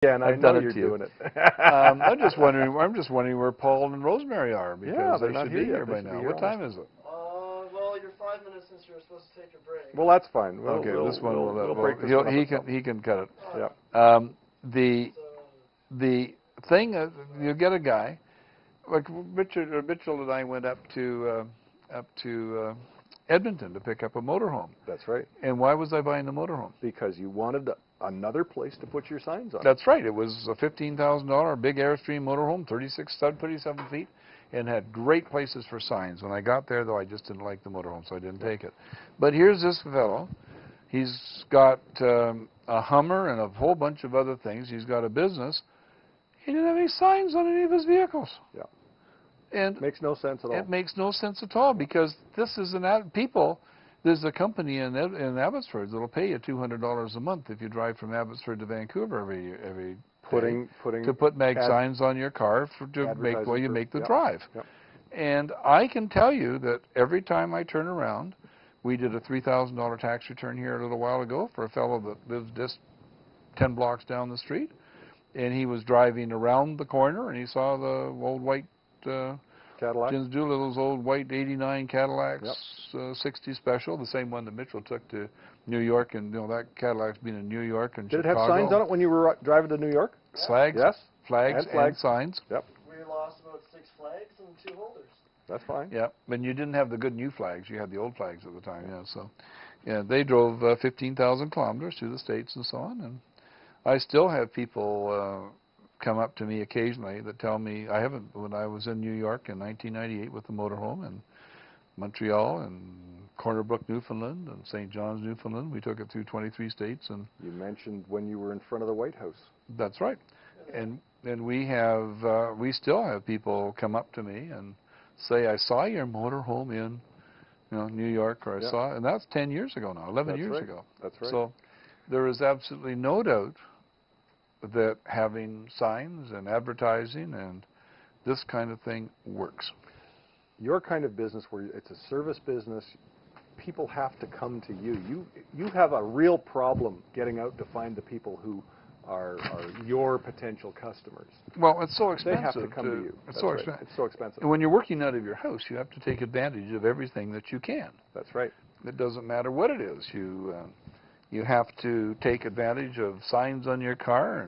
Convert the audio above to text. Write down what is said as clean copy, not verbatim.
Yeah, and I I've know done it you're to you. doing it. I'm just wondering. I'm just wondering where Paul and Rosemary are because Yeah, they're they not should here be yet. here They by should be now. here What time is it? Well, you're 5 minutes since you were supposed to take a break. Well, that's fine. Okay, this one we'll break this one up. he can cut it. Yeah. The thing you get a guy like Mitchell and I went up to Edmonton to pick up a motorhome. That's right. And why was I buying the motorhome? Because you wanted another place to put your signs on. That's right. It was a $15,000 big Airstream motorhome, 37 feet, and had great places for signs. When I got there, though, I just didn't like the motorhome, so I didn't take it. But here's this fellow. He's got a Hummer and a whole bunch of other things. He's got a business. He didn't have any signs on any of his vehicles. Yeah. And makes no sense at all. It makes no sense at all because this is there's a company in Abbotsford that'll pay you $200 a month if you drive from Abbotsford to Vancouver every to put mag signs on your car to make while you make the drive. Yep. And I can tell you that every time I turn around, we did a $3,000 tax return here a little while ago for a fellow that lives just 10 blocks down the street, and he was driving around the corner and he saw the old white Cadillac. Jim's Doolittle's old white '89 Cadillacs, Yep. 60 special, the same one that Mitchell took to New York, and that Cadillac's been in New York and Did Chicago. it have signs on it when you were driving to New York? Flags, yes. Flags and signs. Yep. We lost about 6 flags and 2 holders. That's fine. Yeah, but you didn't have the good new flags. You had the old flags at the time. Yeah, so yeah, they drove 15,000 kilometers through the States and so on, and I still have people come up to me occasionally that tell me when I was in New York in 1998 with the motorhome and Montreal and Corner Brook, Newfoundland and St. John's, Newfoundland. We took it through 23 states. And you mentioned when you were in front of the White House. That's right. And we still have people come up to me and say, I saw your motorhome in New York, or I saw, and that's 10 years ago now, 11 years ago. That's right. So there is absolutely no doubt that having signs and advertising and this kind of thing works. Your kind of business, where it's a service business, people have to come to you. You have a real problem getting out to find the people who are your potential customers. Well, it's so expensive. They have to come to you. It's so expensive. It's so expensive. And when you're working out of your house, you have to take advantage of everything that you can. That's right. It doesn't matter what it is. You have to take advantage of signs on your car